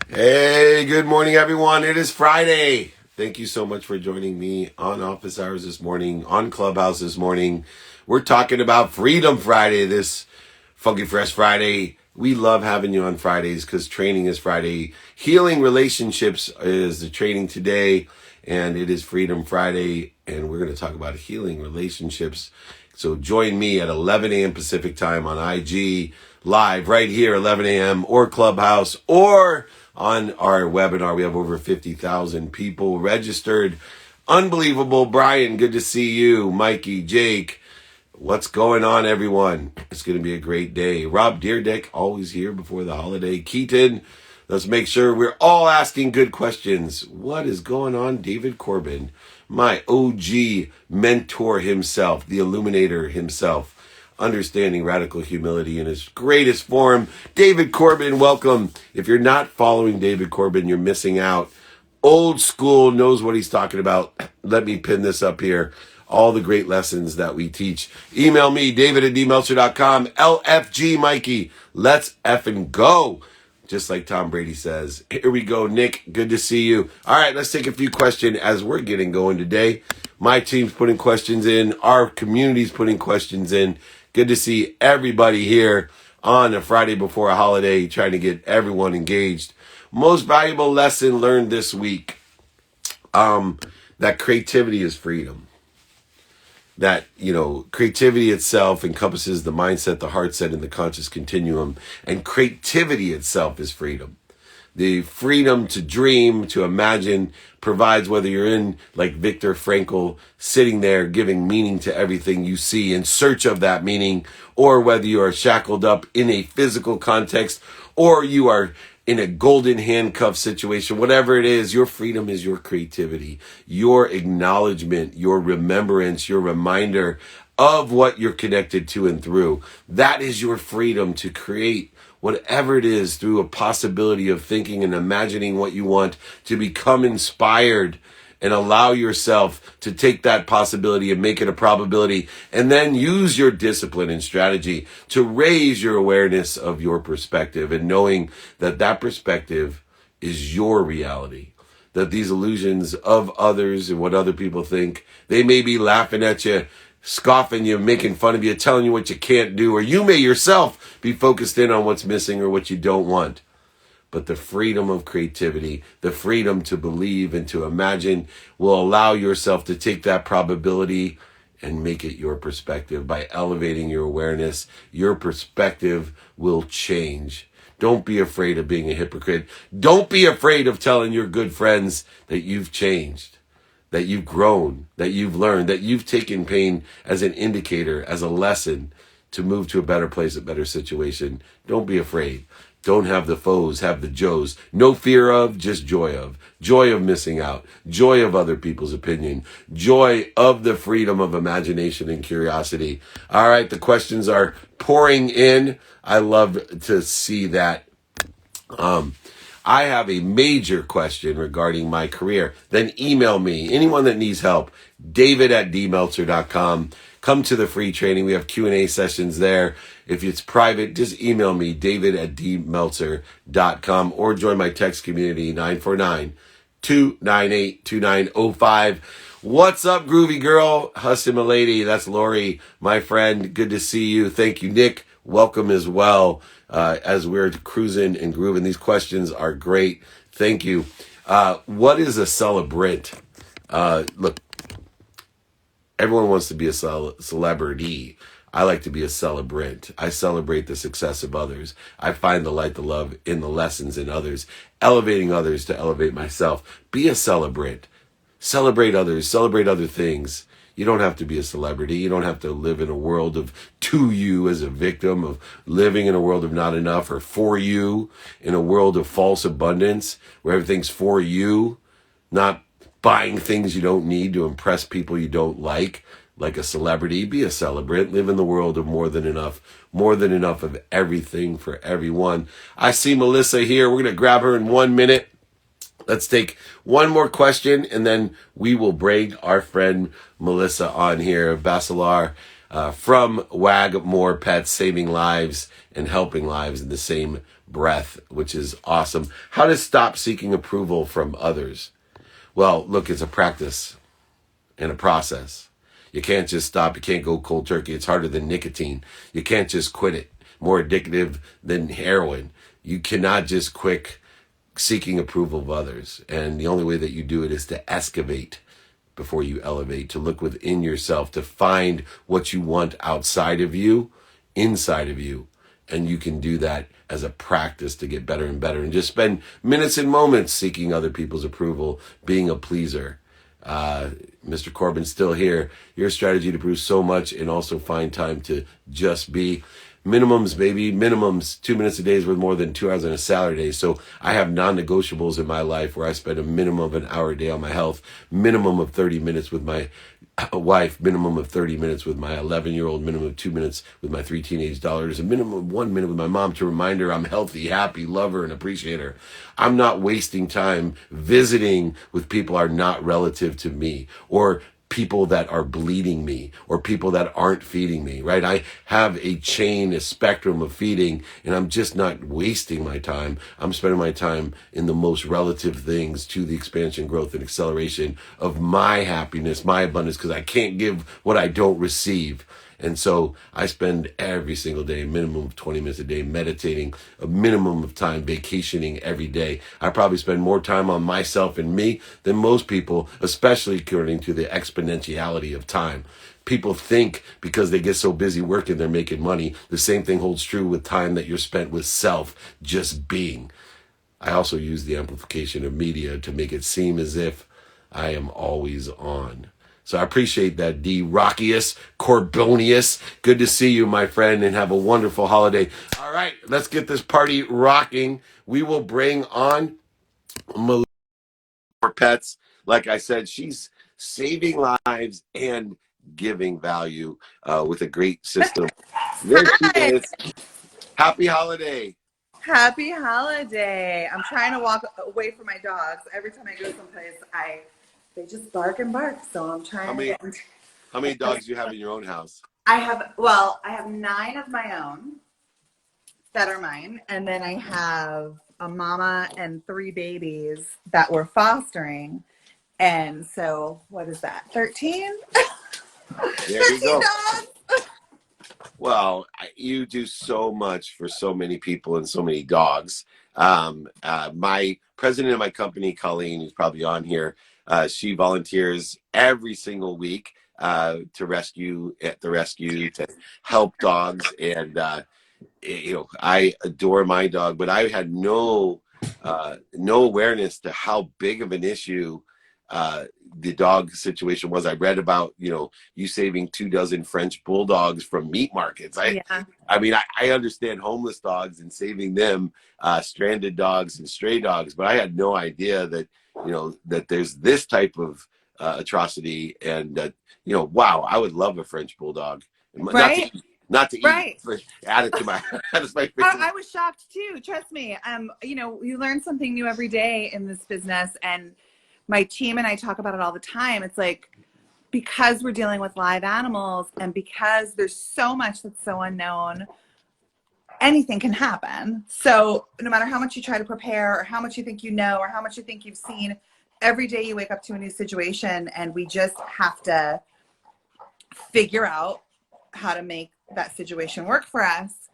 Hey, good morning, everyone. It is Friday. Thank you so much for joining me on Office Hours this morning, on Clubhouse this morning. We're talking about Freedom Friday, this Funky Fresh Friday. We love having you on Fridays because training is Friday. Healing relationships is the training today, and it is Freedom Friday, and we're going to talk about healing relationships. So join me at 11 a.m. Pacific time on IG live right here, 11 a.m. or Clubhouse or on our webinar. We have over 50,000 people registered. Unbelievable. Brian, good to see you. Mikey, Jake, what's going on, everyone? It's going to be a great day. Rob Deerdeck, always here before the holiday. Keaton, let's make sure we're all asking good questions. What is going on, David Corbin? My OG mentor himself, the illuminator himself. Understanding radical humility in his greatest form. David Corbin, welcome. If you're not following David Corbin, you're missing out. Old school, knows what he's talking about. Let me pin this up here. All the great lessons that we teach. Email me, david@dmeltzer.com. LFG Mikey. Let's effing go. Just like Tom Brady says. Here we go, Nick. Good to see you. All right, let's take a few questions as we're getting going today. My team's putting questions in. Our community's putting questions in. Good to see everybody here on a Friday before a holiday, trying to get everyone engaged. Most valuable lesson learned this week, that creativity is freedom. That, creativity itself encompasses the mindset, the heart set, and the conscious continuum. And creativity itself is freedom. The freedom to dream, to imagine, provides whether you're in, like Viktor Frankl, sitting there giving meaning to everything you see in search of that meaning, or whether you are shackled up in a physical context, or you are in a golden handcuff situation. Whatever it is, your freedom is your creativity, your acknowledgement, your remembrance, your reminder of what you're connected to and through. That is your freedom to create whatever it is through a possibility of thinking and imagining what you want, to become inspired and allow yourself to take that possibility and make it a probability, and then use your discipline and strategy to raise your awareness of your perspective, and knowing that that perspective is your reality. That these illusions of others and what other people think, they may be laughing at you, scoffing you, making fun of you, telling you what you can't do, or you may yourself be focused in on what's missing or what you don't want. But the freedom of creativity, the freedom to believe and to imagine, will allow yourself to take that probability and make it your perspective. By elevating your awareness, your perspective will change. Don't be afraid of being a hypocrite. Don't be afraid of telling your good friends that you've changed, that you've grown, that you've learned, that you've taken pain as an indicator, as a lesson to move to a better place, a better situation. Don't be afraid. Don't have the foes, have the joes. No fear of, just joy of. Joy of missing out. Joy of other people's opinion. Joy of the freedom of imagination and curiosity. All right, the questions are pouring in. I love to see that. I have a major question regarding my career. Then email me. Anyone that needs help, david@dmeltzer.com. Come to the free training. We have Q&A sessions there. If it's private, just email me, david@dmeltzer.com, or join my text community, 949-298-2905. What's up, groovy girl? Hussin' my lady. That's Lori, my friend. Good to see you. Thank you, Nick. Welcome as well. As we're cruising and grooving. These questions are great. Thank you. What is a celebrant? Look, everyone wants to be a celebrity. I like to be a celebrant. I celebrate the success of others. I find the light, the love in the lessons in others, elevating others to elevate myself. Be a celebrant. Celebrate others. Celebrate other things. You don't have to be a celebrity. You don't have to live in a world of to you as a victim, of living in a world of not enough, or for you, in a world of false abundance where everything's for you, not buying things you don't need to impress people you don't like a celebrity. Be a celebrant. Live in the world of more than enough of everything for everyone. I see Melissa here. We're going to grab her in 1 minute. Let's take one more question, and then we will bring our friend Melissa on here, Basilar, from Wagmore Pets, saving lives and helping lives in the same breath, which is awesome. How to stop seeking approval from others. Well, look, it's a practice and a process. You can't just stop. You can't go cold turkey. It's harder than nicotine. You can't just quit it. More addictive than heroin. You cannot just quit seeking approval of others. And the only way that you do it is to excavate before you elevate, to look within yourself, to find what you want outside of you, inside of you. And you can do that as a practice to get better and better, and just spend minutes and moments seeking other people's approval, being a pleaser. Mr. Corbin's still here. Your strategy to prove so much and also find time to just be. Minimums, baby. Minimums. 2 minutes a day is worth more than 2 hours on a salary day. So I have non-negotiables in my life where I spend a minimum of an hour a day on my health, minimum of 30 minutes with my wife, minimum of 30 minutes with my 11-year-old, minimum of 2 minutes with my 3 teenage daughters, a minimum of 1 minute with my mom to remind her I'm healthy, happy, love her, and appreciate her. I'm not wasting time visiting with people are not relative to me, or people that are bleeding me, or people that aren't feeding me, right? I have a chain, a spectrum of feeding, and I'm just not wasting my time. I'm spending my time in the most relative things to the expansion, growth, and acceleration of my happiness, my abundance, because I can't give what I don't receive. And so I spend every single day, a minimum of 20 minutes a day, meditating, a minimum of time vacationing every day. I probably spend more time on myself and me than most people, especially according to the exponentiality of time. People think because they get so busy working, they're making money. The same thing holds true with time that you're spent with self, just being. I also use the amplification of media to make it seem as if I am always on. So I appreciate that, D. Rockius, Corbonius. Good to see you, my friend, and have a wonderful holiday. All right, let's get this party rocking. We will bring on Melissa for pets. Like I said, she's saving lives and giving value with a great system. There she Hi. is. Happy holiday. Happy holiday. I'm trying to walk away from my dogs. Every time I go someplace, they just bark and bark. So I'm How trying to many get into how many dogs do you have in your own house? I have 9 of my own that are mine. And then I have a mama and 3 babies that we're fostering. And so what is that? 13? There you 13 go. dogs. Well, you do so much for so many people and so many dogs. My president of my company, Colleen, who's probably on here, she volunteers every single week to rescue at the rescue to help dogs, and I adore my dog, but I had no awareness to how big of an issue the dog situation was. I read about you saving 24 French bulldogs from meat markets. Yeah. I mean, I understand homeless dogs and saving them, stranded dogs and stray dogs, but I had no idea that that there's this type of atrocity, and that wow, I would love a French bulldog, not to Right. eat, not to eat, Right. but add it to my that's my favorite. I was shocked too. Trust me. You learn something new every day in this business, and my team and I talk about it all the time. It's like, because we're dealing with live animals and because there's so much that's so unknown, anything can happen. So no matter how much you try to prepare, or how much you think you know, or how much you think you've seen, every day you wake up to a new situation, and we just have to figure out how to make that situation work for us.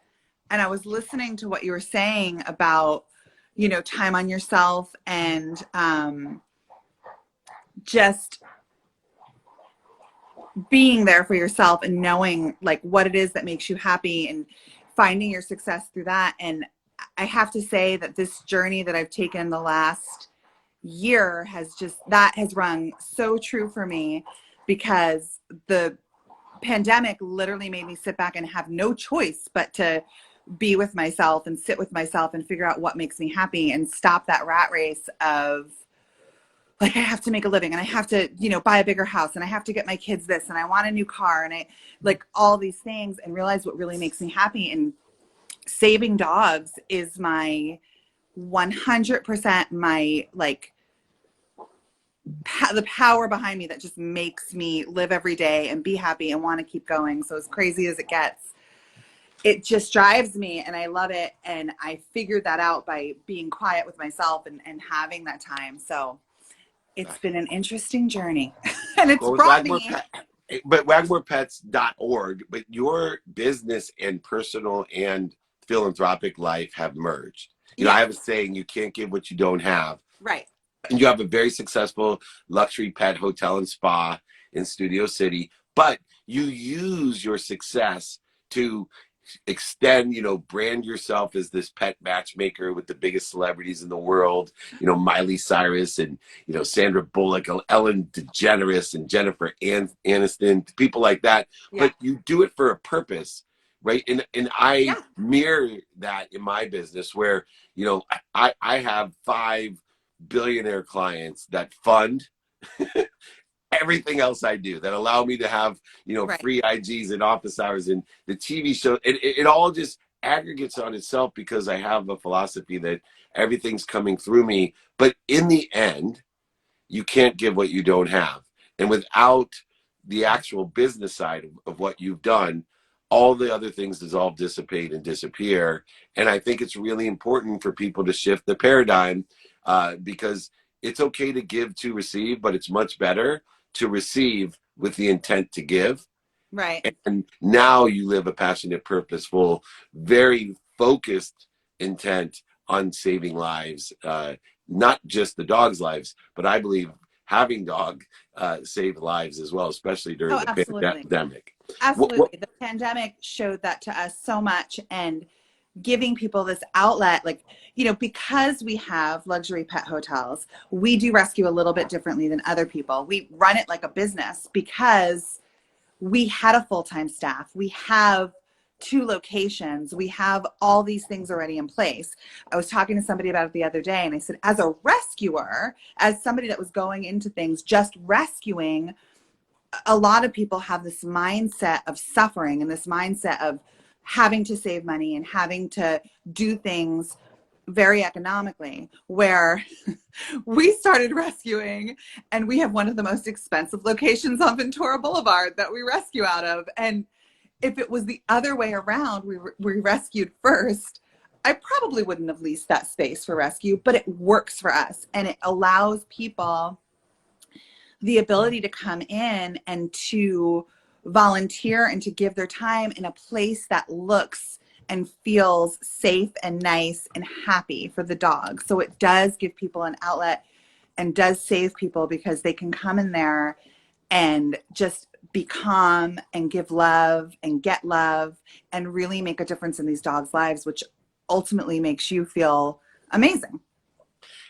And I was listening to what you were saying about, time on yourself, and just being there for yourself, and knowing like what it is that makes you happy, and finding your success through that. And I have to say that this journey that I've taken the last year has rung so true for me, because the pandemic literally made me sit back and have no choice but to be with myself and sit with myself and figure out what makes me happy, and stop that rat race of like, I have to make a living, and I have to, buy a bigger house, and I have to get my kids this, and I want a new car, and I like all these things, and realize what really makes me happy. And saving dogs is my 100% my like the power behind me that just makes me live every day and be happy and want to keep going. So as crazy as it gets, it just drives me and I love it. And I figured that out by being quiet with myself and having that time. So it's been an interesting journey and it's Go with brought Wagmore me. Pet, but wagmorepets.org. But your business and personal and philanthropic life have merged. You know, I Yes. have a saying, you can't give what you don't have. Right. And you have a very successful luxury pet hotel and spa in Studio City, but you use your success to extend, you know, brand yourself as this pet matchmaker with the biggest celebrities in the world, you know, Miley Cyrus and, you know, Sandra Bullock, Ellen DeGeneres and Jennifer Aniston, people like that. Yeah. But you do it for a purpose, right? And I Yeah. mirror that in my business where, you know, I have 5 billionaire clients that fund everything else I do, that allow me to have, you know, Right. free IGs and office hours and the TV show. It all just aggregates on itself because I have a philosophy that everything's coming through me. But in the end, you can't give what you don't have. And without the actual business side of what you've done, all the other things dissolve, dissipate, and disappear. And I think it's really important for people to shift the paradigm because it's okay to give to receive, but it's much better to receive with the intent to give. Right. And now you live a passionate, purposeful, very focused intent on saving lives, not just the dog's lives, but I believe having dog saved lives as well, especially during Oh, the absolutely. pandemic. What Absolutely. The pandemic showed that to us so much, and giving people this outlet, like, you know, because we have luxury pet hotels, we do rescue a little bit differently than other people. We run it like a business because we had a full-time staff. We have 2 locations. We have all these things already in place. I was talking to somebody about it the other day and I said, as a rescuer, as somebody that was going into things, just rescuing, a lot of people have this mindset of suffering and this mindset of having to save money and having to do things very economically, where we started rescuing and we have one of the most expensive locations on Ventura Boulevard that we rescue out of. And if it was the other way around, we rescued first, I probably wouldn't have leased that space for rescue, but it works for us and it allows people the ability to come in and to volunteer and to give their time in a place that looks and feels safe and nice and happy for the dog. So it does give people an outlet and does save people because they can come in there and just be calm and give love and get love and really make a difference in these dogs' lives, which ultimately makes you feel amazing.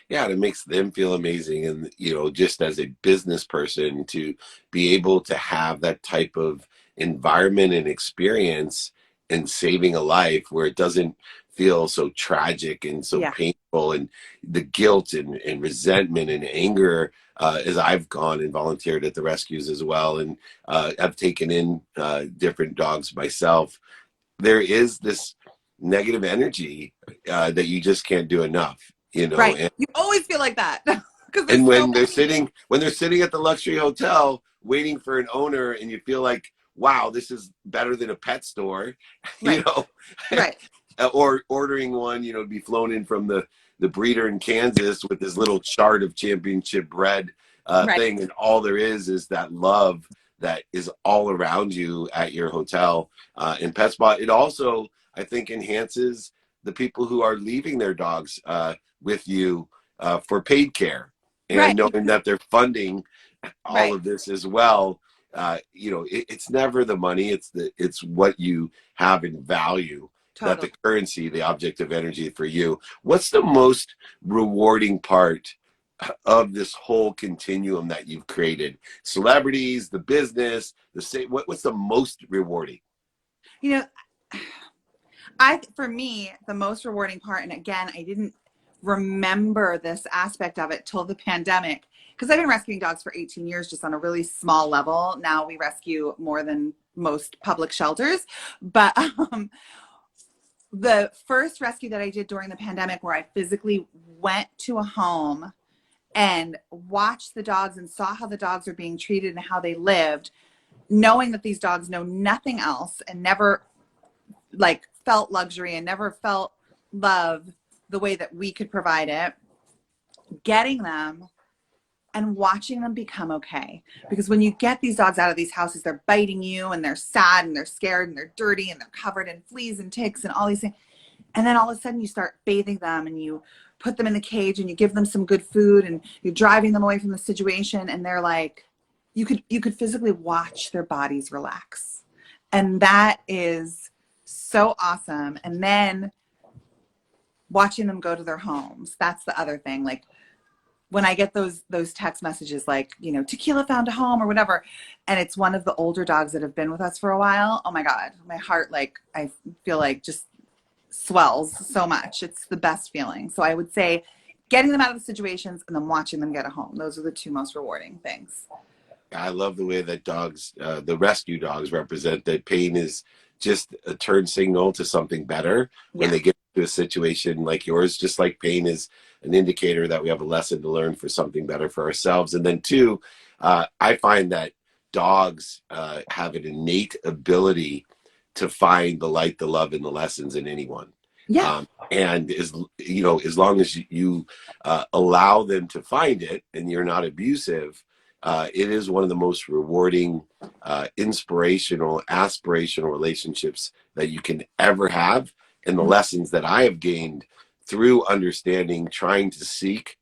Yeah, and it makes them feel amazing. And, you know, just as a business person, to be able to have that type of environment and experience in saving a life where it doesn't feel so tragic and so Yeah. painful, and the guilt and resentment and anger, as I've gone and volunteered at the rescues as well. And I've taken in different dogs myself. There is this negative energy that you just can't do enough, you know. Right. You always feel like that because there's And so many. when they're sitting at the luxury hotel waiting for an owner, and you feel like, wow, this is better than a pet store, you Right. know, Right. or ordering one, you know, to be flown in from the breeder in Kansas with this little chart of championship bred Right. thing, and all there is that love that is all around you at your hotel in PetSpot. It also, I think, enhances the people who are leaving their dogs with you for paid care, and Right. knowing that they're funding all Right. of this as well. You know, it's never the money; it's what you have in value, that Totally. the currency, the object of energy for you. What's the most rewarding part of this whole continuum that you've created? Celebrities, the business, the same. What's the most rewarding? You know, for me, the most rewarding part, and again, I didn't remember this aspect of it till the pandemic, because I've been rescuing dogs for 18 years, just on a really small level. Now we rescue more than most public shelters. But the first rescue that I did during the pandemic, where I physically went to a home and watched the dogs and saw how the dogs are being treated and how they lived, knowing that these dogs know nothing else and never like felt luxury and never felt love the way that we could provide it, getting them and watching them become okay. Because when you get these dogs out of these houses, they're biting you and they're sad and they're scared and they're dirty and they're covered in fleas and ticks and all these things. And then all of a sudden you start bathing them and you put them in the cage and you give them some good food and you're driving them away from the situation, and they're like, you could physically watch their bodies relax. And that is so awesome. And then watching them go to their homes. That's the other thing. Like when I get those text messages like, you know, Tequila found a home or whatever, and it's one of the older dogs that have been with us for a while. Oh my God, my heart, like, I feel like just swells so much. It's the best feeling. So I would say getting them out of the situations and then watching them get a home. Those are the two most rewarding things. I love the way that dogs, the rescue dogs, represent that pain is just a turn signal to something better when they get to a situation like yours. Just like pain is an indicator that we have a lesson to learn for something better for ourselves. And then two, I find that dogs have an innate ability to find the light, the love, and the lessons in anyone. Yeah. And as you know, as long as you allow them to find it and you're not abusive, it is one of the most rewarding, inspirational, aspirational relationships that you can ever have. And the lessons that I have gained through understanding, trying to seek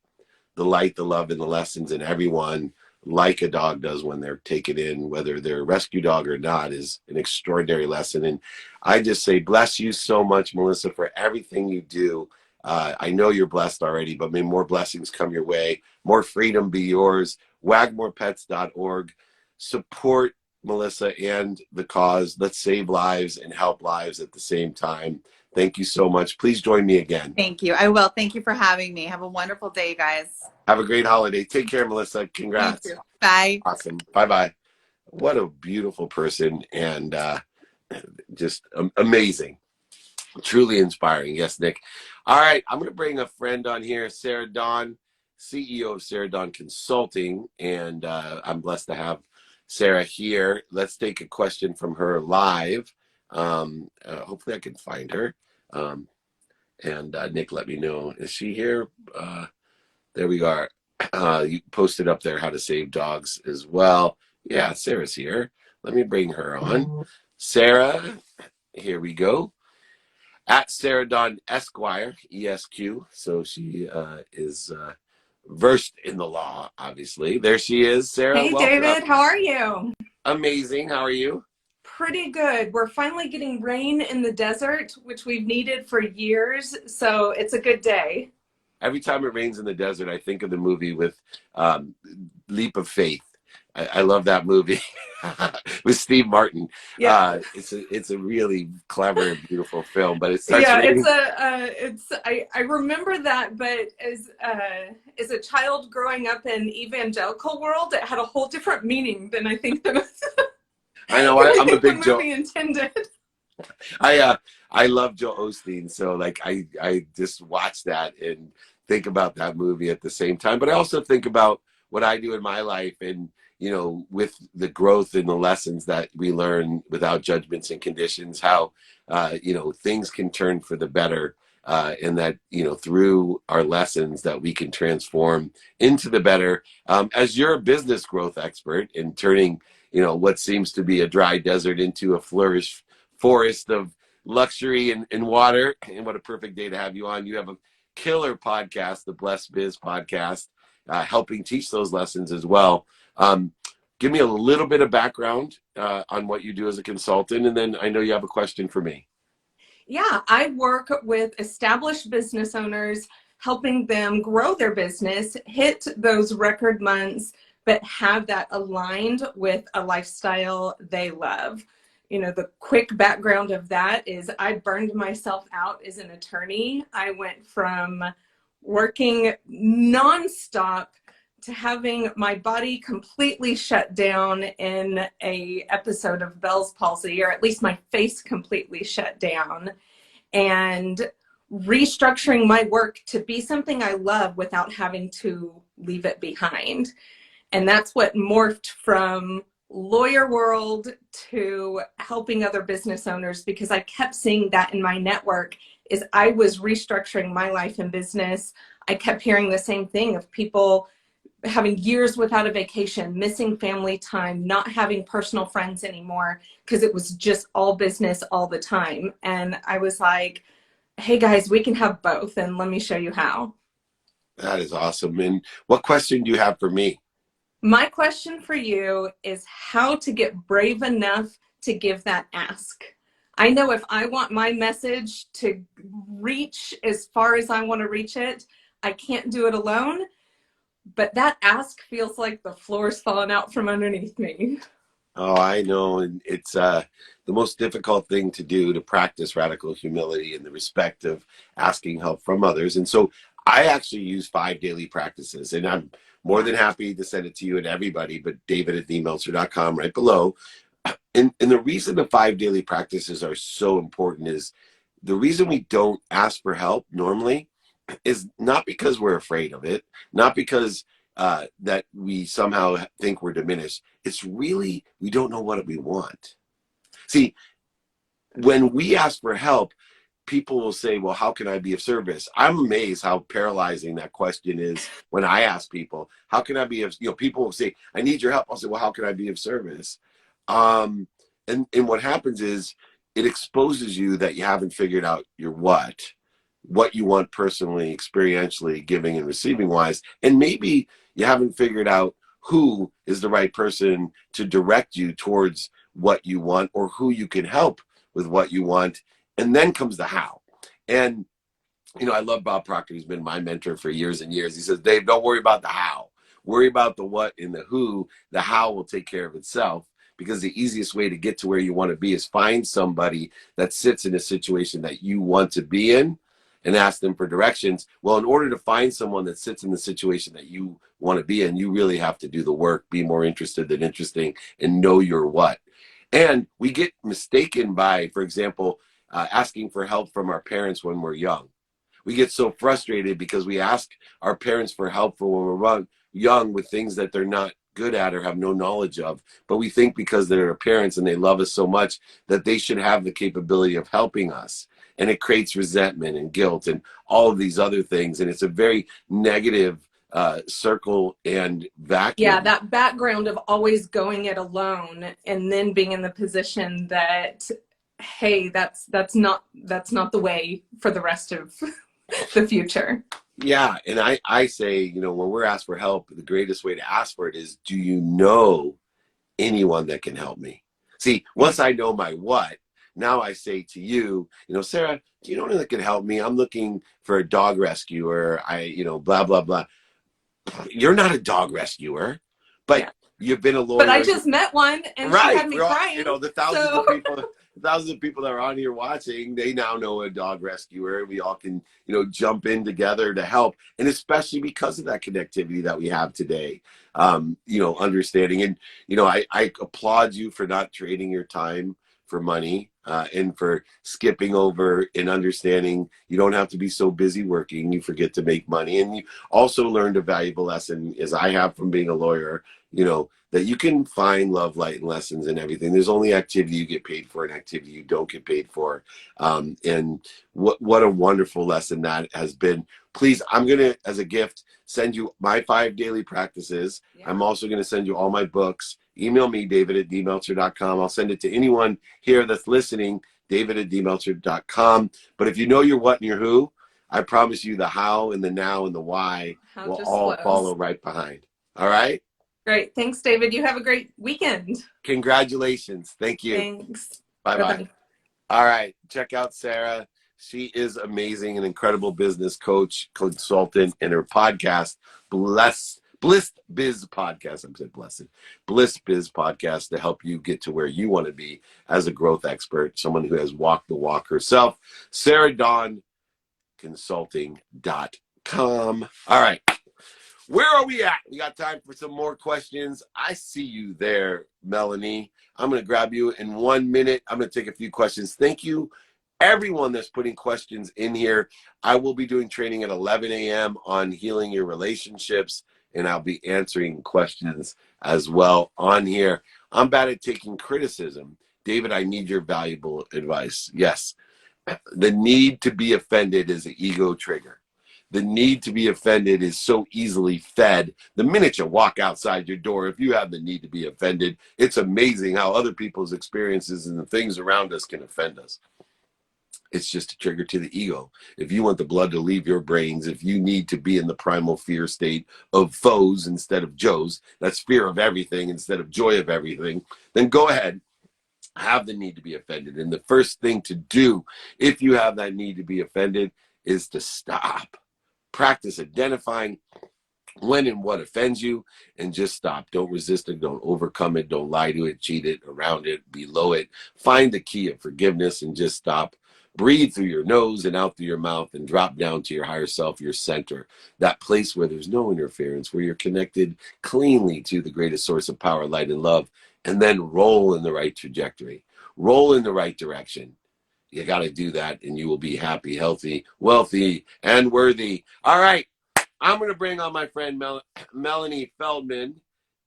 the light, the love, and the lessons in everyone, like a dog does when they're taken in, whether they're a rescue dog or not, is an extraordinary lesson. And I just say, bless you so much, Melissa, for everything you do. I know you're blessed already, but may more blessings come your way. More freedom be yours. Wagmorepets.org. Support Melissa and the cause. Let's save lives and help lives at the same time. Thank you so much. Please join me again. Thank you. I will. Thank you for having me. Have a wonderful day, guys. Have a great holiday. Take care, Melissa. Congrats. You too. Bye. Awesome. Bye-bye. What a beautiful person, and just amazing. Truly inspiring. Yes, Nick. All right. I'm going to bring a friend on here, Sarah Dawn, CEO of Sarah Dawn Consulting, and I'm blessed to have Sarah here. Let's take a question from her live. Hopefully I can find her. And Nick, let me know. Is she here? There we are. You posted up there how to save dogs as well. Yeah, Sarah's here. Let me bring her on. Sarah, here we go. At Sarah Dawn Esquire, ESQ. So she is versed in the law, obviously. There she is. Sarah, Hey, welcome. David, how are you? Amazing. How are you? Pretty good. We're finally getting rain in the desert, which we've needed for years. So it's a good day. Every time it rains in the desert, I think of the movie with Leap of Faith. I love that movie with Steve Martin. Yeah, it's a really clever and beautiful film, but it starts yeah. raining. I remember that, but as a child growing up in evangelical world, it had a whole different meaning than I think the I know. I'm a big the Joe. movie intended. I love Joe Osteen, so like I just watch that and think about that movie at the same time. But I also think about what I do in my life, and you know, with the growth and the lessons that we learn without judgments and conditions, how you know, things can turn for the better, and that, you know, through our lessons that we can transform into the better. As you're a business growth expert in turning, you know, what seems to be a dry desert into a flourish forest of luxury and water. And what a perfect day to have you on. You have a killer podcast, the Blessed Biz podcast, helping teach those lessons as well. Give me a little bit of background on what you do as a consultant, and then I know you have a question for me. Yeah, I work with established business owners, helping them grow their business, hit those record months, but have that aligned with a lifestyle they love. You know, the quick background of that is I burned myself out as an attorney. I went from working nonstop to having my body completely shut down in a episode of Bell's palsy, or at least my face completely shut down, and restructuring my work to be something I love without having to leave it behind. And that's what morphed from lawyer world to helping other business owners, because I kept seeing that in my network. Is I was restructuring my life and business. I kept hearing the same thing of people having years without a vacation, missing family time, not having personal friends anymore because it was just all business all the time. And I was like, hey guys, we can have both, and let me show you how. That is awesome. And what question do you have for me? My question for you is how to get brave enough to give that ask. I know if I want my message to reach as far as I want to reach it, I can't do it alone. But that ask feels like the floor's falling out from underneath me. Oh, I know. And it's the most difficult thing to do, to practice radical humility and the respect of asking help from others. And so I actually use 5 daily practices, and I'm more than happy to send it to you and everybody, but david@themeltzer.com right below. And the reason the 5 daily practices are so important is the reason we don't ask for help normally is not because we're afraid of it, not because that we somehow think we're diminished. It's really, we don't know what we want. See, when we ask for help, people will say, well, how can I be of service? I'm amazed how paralyzing that question is when I ask people, how can I be of, people will say, I need your help. I'll say, well, how can I be of service? And what happens is it exposes you that you haven't figured out your what you want personally, experientially, giving and receiving wise. And maybe you haven't figured out who is the right person to direct you towards what you want, or who you can help with what you want. And then comes the how. And, I love Bob Proctor, who's been my mentor for years and years. He says, Dave, don't worry about the how. Worry about the what and the who. The how will take care of itself, because the easiest way to get to where you want to be is find somebody that sits in a situation that you want to be in and ask them for directions. Well, in order to find someone that sits in the situation that you want to be in, you really have to do the work, be more interested than interesting, and know your what. And we get mistaken by, for example, asking for help from our parents when we're young. We get so frustrated because we ask our parents for help for when we're young with things that they're not good at or have no knowledge of. But we think because they're our parents and they love us so much that they should have the capability of helping us. And it creates resentment and guilt and all of these other things. And it's a very negative circle and vacuum. Yeah, that background of always going it alone and then being in the position that, hey, that's not the way for the rest of the future. Yeah, and I say, when we're asked for help, the greatest way to ask for it is, do you know anyone that can help me? See, once I know my what, now I say to you, Sarah, do you know anyone that can help me? I'm looking for a dog rescuer. Blah, blah, blah. You're not a dog rescuer, but you've been a lawyer. But I just met one, and right. She had me crying. The thousands of people that are on here watching, they now know a dog rescuer. We all can, jump in together to help. And especially because of that connectivity that we have today, understanding. And, I applaud you for not trading your time for money, and for skipping over and understanding you don't have to be so busy working, you forget to make money. And you also learned a valuable lesson, as I have from being a lawyer, that you can find love, light, and lessons in everything. There's only activity you get paid for and activity you don't get paid for. And what a wonderful lesson that has been. Please, I'm going to, as a gift, send you my 5 daily practices. Yeah. I'm also going to send you all my books. Email me, david@themeltzer.com. I'll send it to anyone here that's listening, david@themeltzer.com. But if you know your what and your who, I promise you the how and the now and the why will all follow right behind. All right? Great. Thanks, David. You have a great weekend. Congratulations. Thank you. Thanks. Bye-bye. All right. Check out Sarah. She is amazing, an incredible business coach, consultant, and her podcast, Bliss Biz Podcast. I'm saying blessed. Bliss Biz Podcast, to help you get to where you want to be as a growth expert, someone who has walked the walk herself. Sarah Dawn Consulting.com. All right. Where are we at? We got time for some more questions. I see you there, Melanie. I'm going to grab you in 1 minute. I'm going to take a few questions. Thank you, everyone that's putting questions in here. I will be doing training at 11 a.m. on healing your relationships and I'll be answering questions as well on here. I'm bad at taking criticism. David, I need your valuable advice. Yes, the need to be offended is an ego trigger. The need to be offended is so easily fed. The minute you walk outside your door, if you have the need to be offended, it's amazing how other people's experiences and the things around us can offend us. It's just a trigger to the ego. If you want the blood to leave your brains, if you need to be in the primal fear state of foes instead of Joes, that's fear of everything instead of joy of everything, then go ahead, have the need to be offended. And the first thing to do, if you have that need to be offended, is to stop. Practice identifying when and what offends you, and just stop. Don't resist it. Don't overcome it. Don't lie to it, cheat it, around it, below it. Find the key of forgiveness and just stop. Breathe through your nose and out through your mouth and drop down to your higher self, your center, that place where there's no interference, where you're connected cleanly to the greatest source of power, light, and love, and then roll in the right trajectory. Roll in the right direction. You got to do that, and you will be happy, healthy, wealthy, and worthy. All right. I'm going to bring on my friend Melanie Feldman,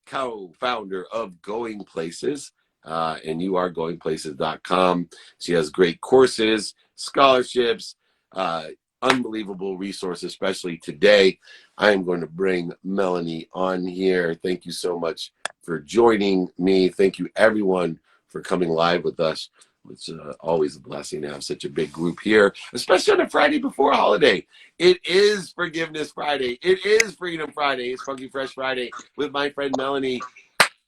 co-founder of Going Places, and you are goingplaces.com. She has great courses, scholarships, unbelievable resources, especially today. I am going to bring Melanie on here. Thank you so much for joining me. Thank you, everyone, for coming live with us. It's always a blessing to have such a big group here, especially on a Friday before a holiday. It is Forgiveness Friday. It is Freedom Friday. It's Funky Fresh Friday with my friend Melanie.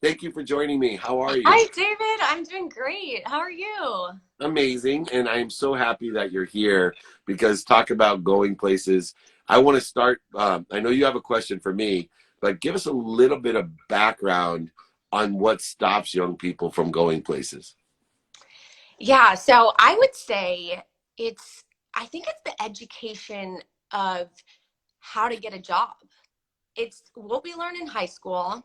Thank you for joining me. How are you? Hi, David. I'm doing great. How are you? Amazing. And I'm so happy that you're here, because talk about going places. I want to start. I know you have a question for me, but give us a little bit of background on what stops young people from going places. Yeah, so I would say I think it's the education of how to get a job. It's what we learn in high school,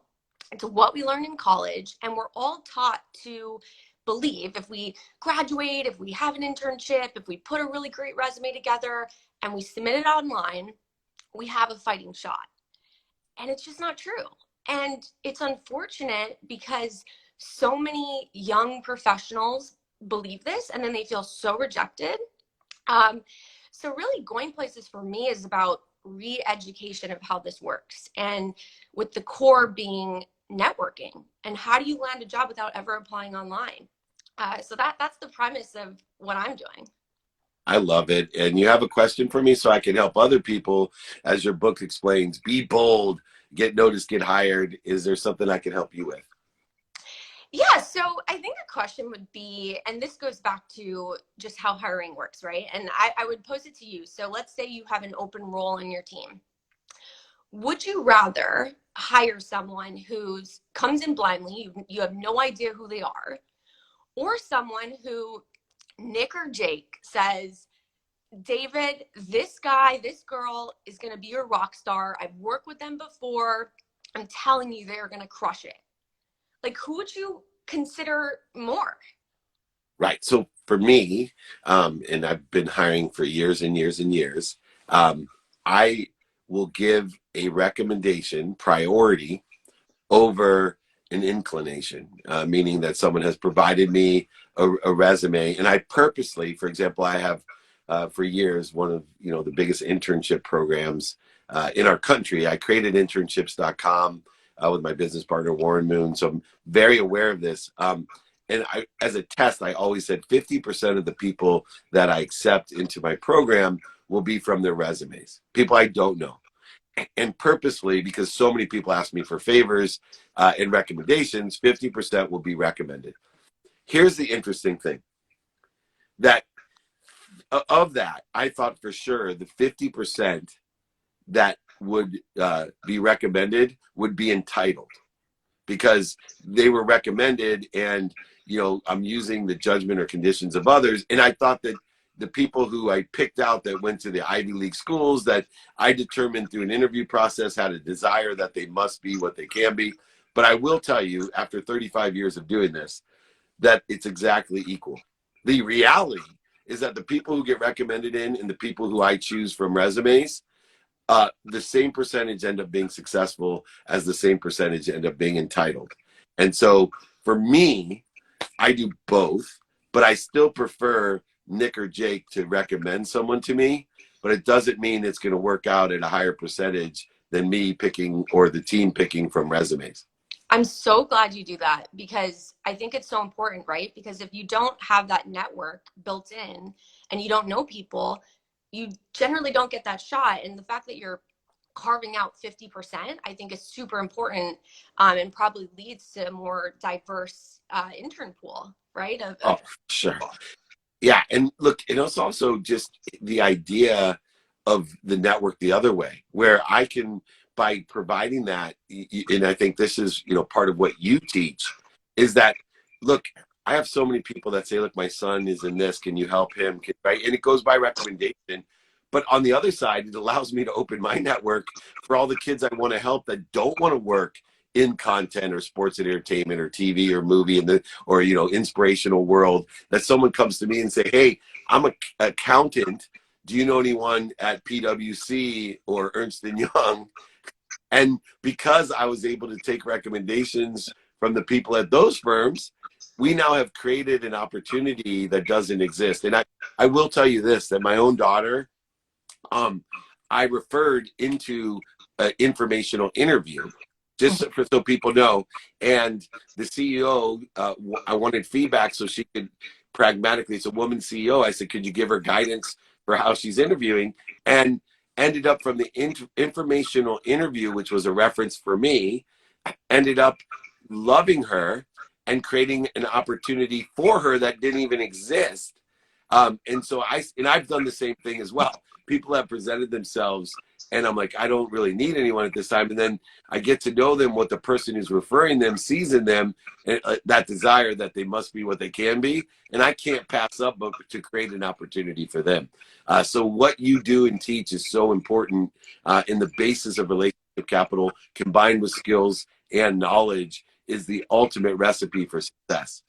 it's what we learn in college, and we're all taught to believe if we graduate, if we have an internship, if we put a really great resume together and we submit it online, we have a fighting shot. And it's just not true. And it's unfortunate because so many young professionals believe this and then they feel so rejected. So really going places for me is about re-education of how this works, and with the core being networking and how do you land a job without ever applying online. So that's the premise of what I'm doing. I love it. And you have a question for me so I can help other people, as your book explains, be bold, get noticed, get hired. Is there something I can help you with? Yeah, so I think the question would be, and this goes back to just how hiring works, right? And I would pose it to you. So let's say you have an open role in your team. Would you rather hire someone who comes in blindly, you have no idea who they are, or someone who Nick or Jake says, David, this guy, this girl is going to be your rock star. I've worked with them before. I'm telling you, they're going to crush it. Like, who would you consider more? Right. So for me, and I've been hiring for years and years and years, I will give a recommendation priority over an inclination, meaning that someone has provided me a resume, and I purposely, for example, I have for years one of the biggest internship programs in our country. I created internships.com with my business partner Warren Moon, so I'm very aware of this. And as a test, I always said 50% of the people that I accept into my program will be from their resumes, people I don't know. And purposely, because so many people ask me for favors and recommendations, 50% will be recommended. Here's the interesting thing, that of that, I thought for sure the 50% that would be recommended would be entitled, because they were recommended, and I'm using the judgment or conditions of others. And I thought that the people who I picked out that went to the Ivy League schools, that I determined through an interview process had a desire that they must be what they can be. But I will tell you, after 35 years of doing this, that it's exactly equal. The reality is that the people who get recommended in and the people who I choose from resumes, the same percentage end up being successful as the same percentage end up being entitled. And so for me, I do both, but I still prefer Nick or Jake to recommend someone to me, but it doesn't mean it's going to work out at a higher percentage than me picking or the team picking from resumes. I'm so glad you do that, because I think it's so important, right? Because if you don't have that network built in and you don't know people, you generally don't get that shot. And the fact that you're carving out 50%, I think is super important, and probably leads to a more diverse intern pool, right? Oh, sure. Yeah, and look, and it's also just the idea of the network the other way, where I can, by providing that, and I think this is, part of what you teach, is that, look, I have so many people that say, look, my son is in this, can you help him? Right? And it goes by recommendation. But on the other side, it allows me to open my network for all the kids I want to help that don't want to work in content or sports and entertainment or TV or movie or inspirational world, that someone comes to me and say, hey, I'm an accountant. Do you know anyone at PwC or Ernst & Young? And because I was able to take recommendations from the people at those firms, we now have created an opportunity that doesn't exist. And I will tell you this, that my own daughter, I referred into an informational interview, just so people know. And the CEO, I wanted feedback so she could pragmatically, it's a woman CEO. I said, could you give her guidance for how she's interviewing? And ended up from the informational interview, which was a reference for me, ended up loving her and creating an opportunity for her that didn't even exist. And so I've done the same thing as well. People have presented themselves and I'm like, I don't really need anyone at this time. And then I get to know them, what the person who's referring them sees in them, and that desire that they must be what they can be. And I can't pass up to create an opportunity for them. So what you do and teach is so important in the basis of relationship capital, combined with skills and knowledge, is the ultimate recipe for success.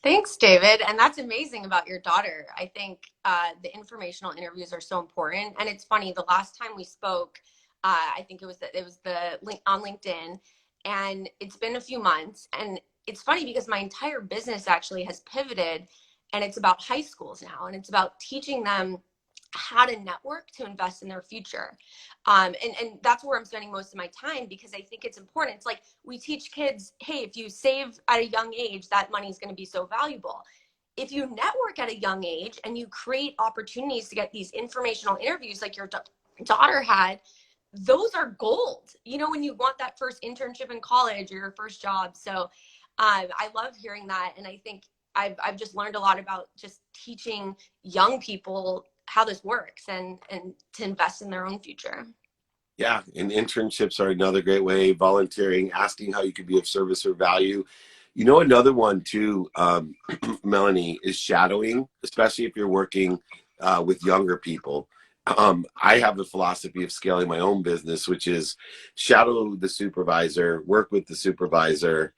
Thanks, David. And that's amazing about your daughter. I think the informational interviews are so important. And it's funny, the last time we spoke, I think it was the link on LinkedIn, and it's been a few months. And it's funny because my entire business actually has pivoted, and it's about high schools now, and it's about teaching them how to network to invest in their future. And that's where I'm spending most of my time, because I think it's important. It's like we teach kids, hey, if you save at a young age, that money is going to be so valuable. If you network at a young age and you create opportunities to get these informational interviews like your daughter had, those are gold, when you want that first internship in college or your first job. So I love hearing that. And I think I've just learned a lot about just teaching young people how this works and to invest in their own future. Yeah, and internships are another great way. Volunteering, asking how you could be of service or value. Another one too, Melanie, is shadowing, especially if you're working with younger people. I have the philosophy of scaling my own business, which is shadow the supervisor, work with the supervisor,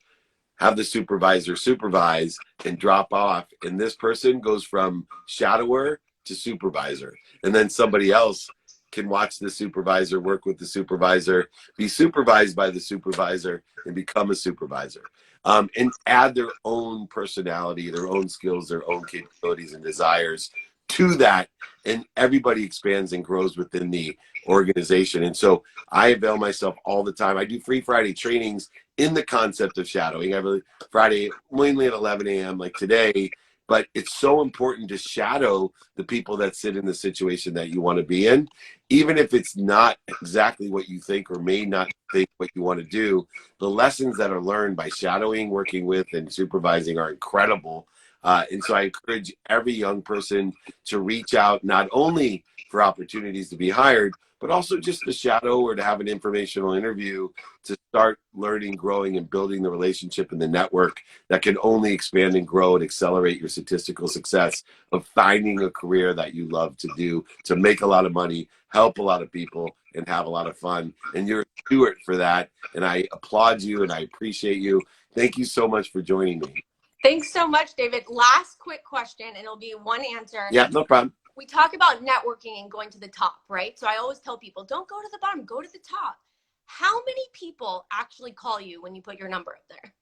have the supervisor supervise and drop off. And this person goes from shadower to supervisor. And then somebody else can watch the supervisor, work with the supervisor, be supervised by the supervisor, and become a supervisor. And add their own personality, their own skills, their own capabilities and desires to that. And everybody expands and grows within the organization. And so I avail myself all the time. I do free Friday trainings in the concept of shadowing. I have a Friday mainly at 11 a.m. like today. But it's so important to shadow the people that sit in the situation that you want to be in, even if it's not exactly what you think or may not think what you want to do. The lessons that are learned by shadowing, working with, and supervising are incredible. And so I encourage every young person to reach out, not only for opportunities to be hired, but also just to shadow or to have an informational interview to start learning, growing, and building the relationship and the network that can only expand and grow and accelerate your statistical success of finding a career that you love to do, to make a lot of money, help a lot of people, and have a lot of fun. And you're a steward for that. And I applaud you and I appreciate you. Thank you so much for joining me. Thanks so much, David. Last quick question, and it'll be one answer. Yeah, no problem. we talk about networking and going to the top, right? So I always tell people, don't go to the bottom, go to the top. How many people actually call you when you put your number up there?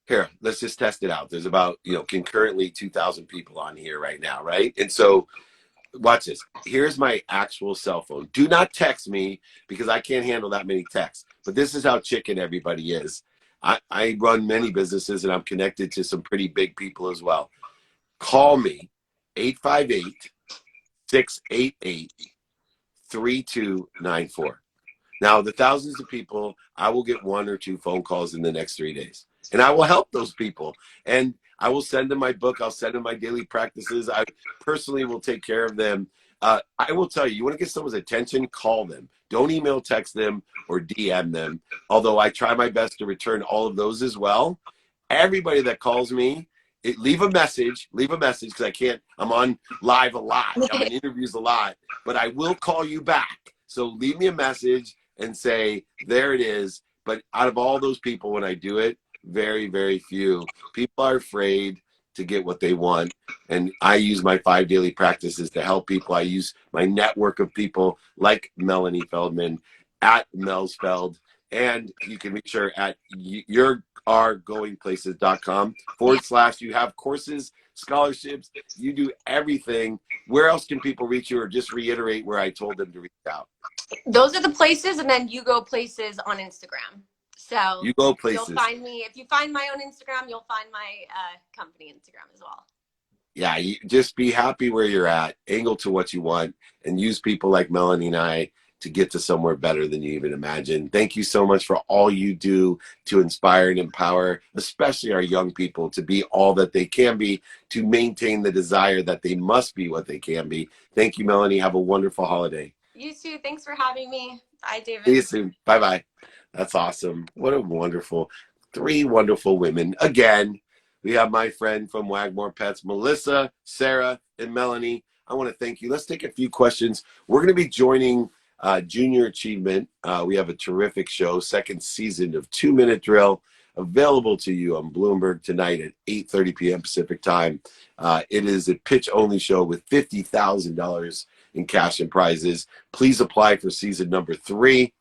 Here, let's just test it out. There's about, concurrently 2,000 people on here right now, right? And so watch this. Here's my actual cell phone. Do not text me because I can't handle that many texts. But this is how chicken everybody is. I run many businesses and I'm connected to some pretty big people as well. Call me 858-688-3294. Now, the thousands of people, I will get 1 or 2 phone calls in the next 3 days. And I will help those people. And I will send them my book. I'll send them my daily practices. I personally will take care of them. I will tell you, you want to get someone's attention, call them. Don't email, text them, or DM them. Although I try my best to return all of those as well. Everybody that calls me, leave a message because I can't, I'm on live a lot. I'm in interviews a lot, but I will call you back. So leave me a message and say, there it is. But out of all those people, when I do it, very, very few. People are afraid to get what they want. And I use my 5 daily practices to help people. I use my network of people like Melanie Feldman at Melsfeld. And you can make sure at yourourgoingplaces.com/ you have courses, scholarships, you do everything. Where else can people reach you, or just reiterate where I told them to reach out? Those are the places, and then You Go Places on Instagram. So You Go Places. You'll find me. If you find my own Instagram, you'll find my company Instagram as well. Yeah, you just be happy where you're at, angle to what you want, and use people like Melanie and I to get to somewhere better than you even imagine. Thank you so much for all you do to inspire and empower, especially our young people, to be all that they can be, to maintain the desire that they must be what they can be. Thank you, Melanie. Have a wonderful holiday. You too. Thanks for having me. Bye, David. See you soon. Bye-bye. That's awesome. What a wonderful, 3 wonderful women. Again, we have my friend from Wagmore Pets, Melissa, Sarah, and Melanie. I want to thank you. Let's take a few questions. We're going to be joining Junior Achievement. We have a terrific show, 2nd season of 2-Minute Drill, available to you on Bloomberg tonight at 8:30 p.m. Pacific time. It is a pitch-only show with $50,000 in cash and prizes. Please apply for season number 3.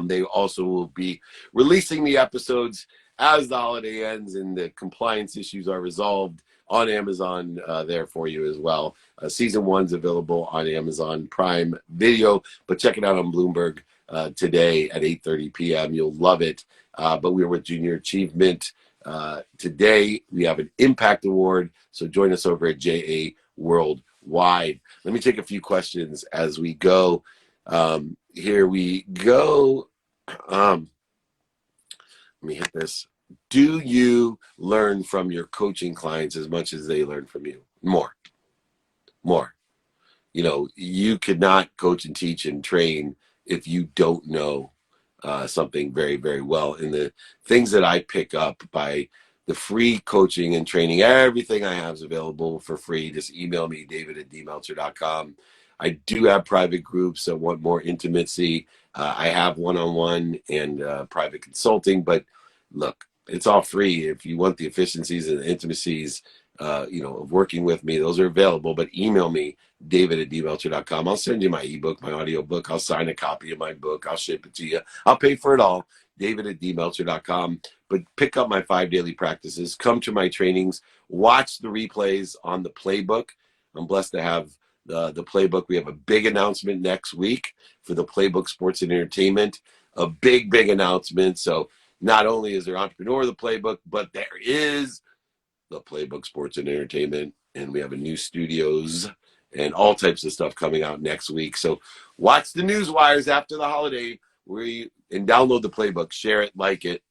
They also will be releasing the episodes as the holiday ends and the compliance issues are resolved on Amazon there for you as well. Season 1's available on Amazon Prime Video, but check it out on Bloomberg today at 8:30 p.m. You'll love it. But we're with Junior Achievement. Today, we have an Impact Award, so join us over at JA Worldwide. Let me take a few questions as we go. Here we go. Let me hit this. Do you learn from your coaching clients as much as they learn from you? More. You could not coach and teach and train if you don't know something very, very well. And the things that I pick up by the free coaching and training, everything I have is available for free. Just email me, david@dmeltzer.com. I do have private groups that want more intimacy. I have one-on-one and private consulting, but look, it's all free. If you want the efficiencies and the intimacies, of working with me, those are available. But email me, david@dmeltzer.com. I'll send you my ebook, my audio book. I'll sign a copy of my book. I'll ship it to you. I'll pay for it all. david@dmeltzer.com. But pick up my 5 daily practices. Come to my trainings. Watch the replays on the playbook. I'm blessed to have the playbook. We have a big announcement next week for the Playbook Sports and Entertainment. A big, big announcement. So not only is there Entrepreneur the Playbook, but there is the Playbook Sports and Entertainment. And we have a new studios and all types of stuff coming out next week. So watch the news wires after the holiday and download the playbook, share it, like it.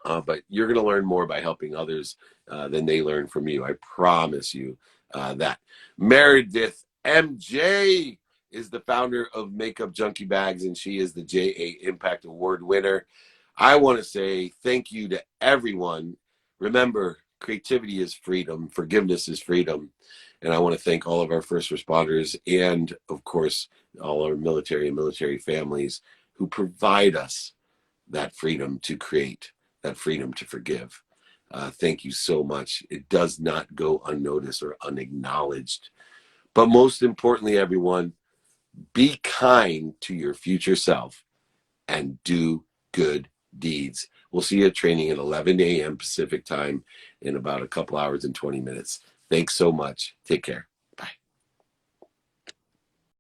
But you're going to learn more by helping others than they learn from you. I promise you that. Meredith MJ is the founder of Makeup Junkie Bags, and she is the JA Impact Award winner. I want to say thank you to everyone. Remember, creativity is freedom. Forgiveness is freedom. And I want to thank all of our first responders and, of course, all our military and military families who provide us that freedom to create, that freedom to forgive. Thank you so much. It does not go unnoticed or unacknowledged. But most importantly, everyone, be kind to your future self and do good deeds. We'll see you at training at 11 a.m. Pacific time in about a couple hours and 20 minutes. Thanks so much. Take care.